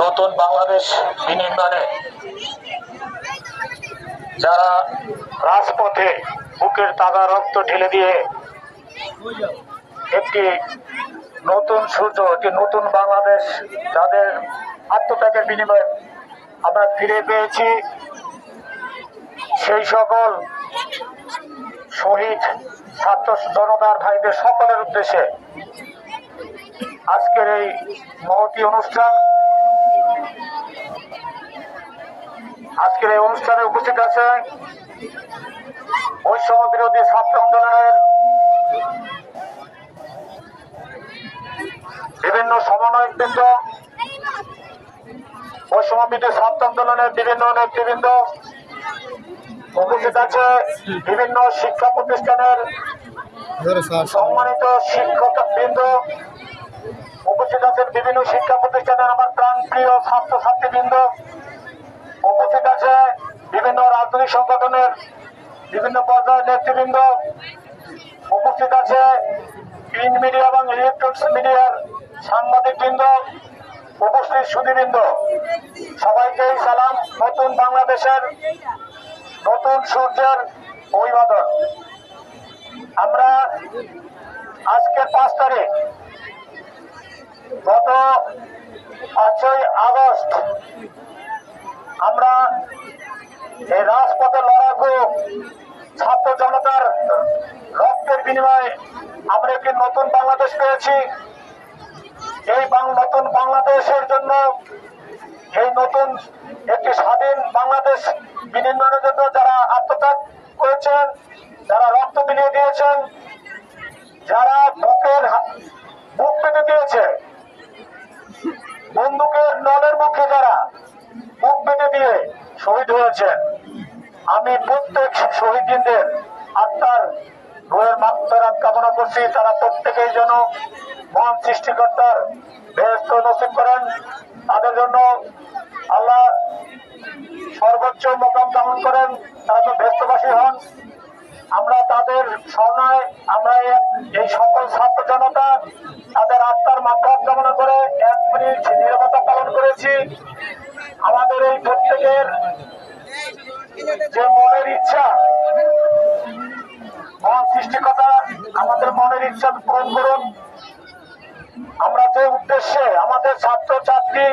নতুন বাংলাদেশ বিনির্মাণে যারা রাজপথে বুকের তাজা রক্ত ঢেলে দিয়ে একটি নতুন সূর্য, একটি নতুন বাংলাদেশ যাদের আত্মত্যাগের বিনিময়ে আমরা ফিরে পেয়েছি, সেই সকল শহীদ ছাত্র জনতার ভাইদের সকলের উদ্দেশ্যে আজকের এই মহতী অনুষ্ঠান। আজকের এই অনুষ্ঠানে উপস্থিত আছে বৈষম্য বিরোধী ছাত্র আন্দোলনের বিভিন্ন সমন্বয়কবৃন্দ, বৈষম্য বিরোধী ছাত্র আন্দোলনের বিভিন্ন নেতৃবৃন্দ, উপস্থিত আছে বিভিন্ন শিক্ষা প্রতিষ্ঠানের সম্মানিত শিক্ষকবৃন্দ, উপস্থিত আছেন বিভিন্ন শিক্ষা প্রতিষ্ঠানের আমার প্রাণপ্রিয় ছাত্রছাত্রীবৃন্দ, উপস্থিত আছে বিভিন্ন রাজনৈতিক সংগঠনের বিভিন্ন পর্যায়ের নেতৃবৃন্দ, উপস্থিত আছে প্রিন্ট মিডিয়া এবং ইলেকট্রনিক্স মিডিয়ার সাংবাদিকবৃন্দ, উপস্থিত সুধীবৃন্দ, সবাইকেই সালাম। নতুন বাংলাদেশের নতুন সূর্যের অভিবাদন। আমরা আজকে 5 তারিখ, গত 5ই আগস্ট আমরা এই রাজপথে লড়াকু ছাত্র জনতার রক্তের বিনিময়ে আমরা একটি নতুন বাংলাদেশ পেয়েছি। এই নতুন বাংলাদেশের জন্য, এই নতুন একটি স্বাধীন বাংলাদেশ বিনির্মাণের জন্য যারা আত্মত্যাগ করেছেন, যারা রক্ত বিলিয়ে দিয়েছেন, যারা বুক পেতে দিয়েছে, বন্দুকের নলের মুখে যারা বুক পেতে দিয়ে শহীদ হয়েছেন, আমি প্রত্যেক শহীদদের আত্মার রুহের মাগফিরাত কামনা করছি। তারা প্রত্যেকেই যেন মহান সৃষ্টিকর্তার বেহেশত নসিব করেন। তাদের জন্য আল্লাহ সর্বোচ্চ মোকাম দান করেন, তারা তো বেহেশতবাসী হন। আমরা তাদের স্মরণে আমরা এই সকল ছাত্র জনতা তাদের আত্মার মাগফিরাত কামনা করে 1 মিনিট নীরবতা পালন করেছি। আমাদের এই প্রত্যেকের যে মনের ইচ্ছা, মহান সৃষ্টিকর্তা আমাদের মনের ইচ্ছা পূরণ করুন। আমরা যে উদ্দেশ্যে আমাদের ছাত্র ছাত্রী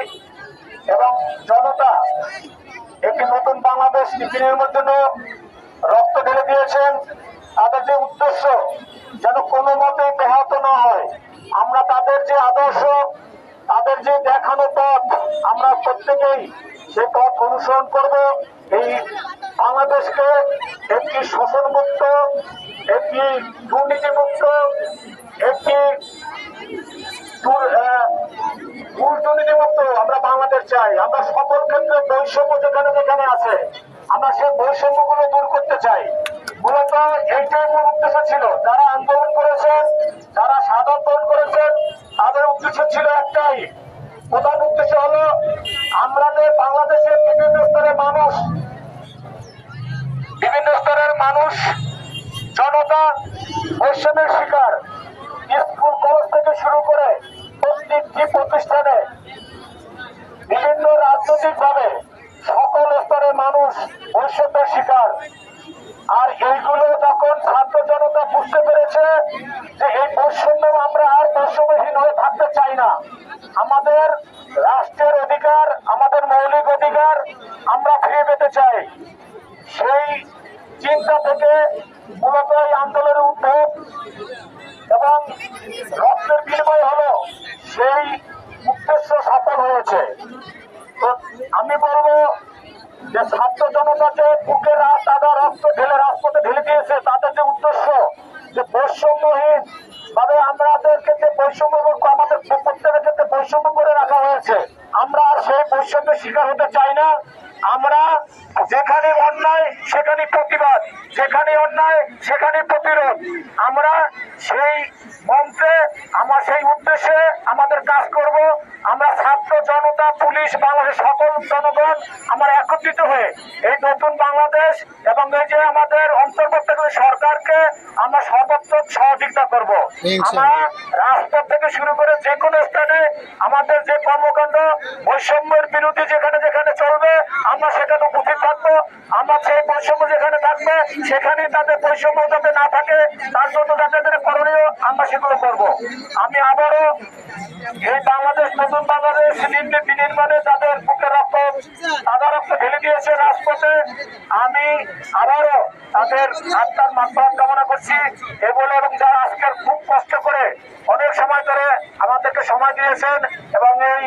এবং জনতা একটি নতুন বাংলাদেশ বিনির্মাণের জন্য রক্ত ঢেলে দিয়েছেন, তাদের যে উদ্দেশ্য যেন কোনো মতেই ব্যাহত না হয়, আমরা তাদের যে আদর্শ, তাদের যে দেখানো পথ, আমরা প্রত্যেকেই সে পথ অনুসরণ করব। এই বাংলাদেশকে একটি শোষণমুক্ত, একটি দুর্নীতিমুক্ত, একটি দুর্নীতিমুক্ত আমরা বাংলাদেশ চাই। আমরা সকল ক্ষেত্রে বৈষম্য যেখানে যেখানে আছে, আমরা সেই বৈষম্যগুলো দূর করতে চাই। মূলত এইটাই মূল উদ্দেশ্য ছিল। যারা আন্দোলন করেছেন, যারা শাহাদাত বরণ করেছেন, তাদের উদ্দেশ্য ছিল একটাই, প্রধান উদ্দেশ্য হলো আমাদের বাংলাদেশের বিভিন্ন স্তরের মানুষ জনতা বৈষম্যের শিকার। স্কুল কলেজ থেকে শুরু করে প্রত্যেকটি প্রতিষ্ঠানে বিভিন্ন রাজনৈতিক ভাবে সকল স্তরের মানুষ বৈষম্যের শিকার। আর এইগুলো যখন ছাত্র জনতা বুঝতে পেরেছে যে এই বৈষম্য, আমরা আর বৈষম্যহীন হয়ে থাকতে চাই না, আমাদের রাষ্ট্রের অধিকার, আমাদের মৌলিক অধিকার আমরা ফিরে পেতে চাই, সেই চিন্তা থেকে মূলত এই আন্দোলনের উদ্যোগ এবং রক্তের বিনিময় হলো সেই উদ্দেশ্য সফল হয়েছে। তো আমি বলবো যে ছাত্র জনতাকে বুকের তাজা রক্ত ঢেলে রাজপথে ঢেলে দিয়েছে, তাদের যে উদ্দেশ্য যে বৈষম্যহীন ভাবে আমাদেরকে যে বৈষম্য, আমাদের প্রত্যেকের ক্ষেত্রে বৈষম্য করে রাখা হয়েছে, আমরা আর সেই বৈষম্যের শিকার হতে চাই না। আমরা যেখানে অন্যায় সেখানে প্রতিবাদ, যেখানে অন্যায় সেখানে প্রতিরোধ। আমরা সেই মন্ত্রে, আমার সেই উদ্দেশ্যে আমাদের কাজ করব। আমরা ছাত্র জনতা, পুলিশ, বাংলাদেশের সকল জনগণ আমরা একত্রিত হয়ে এই নতুন বাংলাদেশ এবং এই যে আমাদের অন্তর্বর্তীকালীন সরকারকে আমরা সর্বোত্তম সহযোগিতা করব। আমরা রাজপথ থেকে শুরু করে যে কোনো স্থানে আমাদের যে কর্মকাণ্ড বৈষম্যের বিরুদ্ধে যেখানে যেখানে চলবে আমরা সেখানে উপস্থিত থাকবো। আমরা সেই বৈষম্য যেখানে থাকবে সেখানে তাদের বৈষম্য যাতে না থাকে তার জন্য যাদের করণীয় আমরা সেগুলো করব। আমি আবারও এই বাংলাদেশ, নতুন বাংলাদেশ বিনির্মাণে যাদের বুকে রক্ত, তাদের রক্ত ঢেলে দিয়েছে রাজপথে, আমি আবারও তাদের আত্মার মাত্রা কামনা করছি এ বলে, এবং যারা আজকের খুব কষ্ট করে অনেক সময় ধরে আমাদেরকে সময় দিয়েছেন এবং এই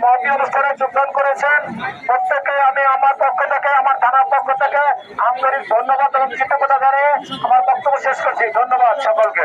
মহতী অনুষ্ঠানে যোগদান করেছেন, প্রত্যেকে আমি আমার পক্ষ থেকে, আমার থানার পক্ষ থেকে আন্তরিক ধন্যবাদ এবং কৃতজ্ঞতা জানিয়ে আমার বক্তব্য শেষ করছি। ধন্যবাদ সকলকে।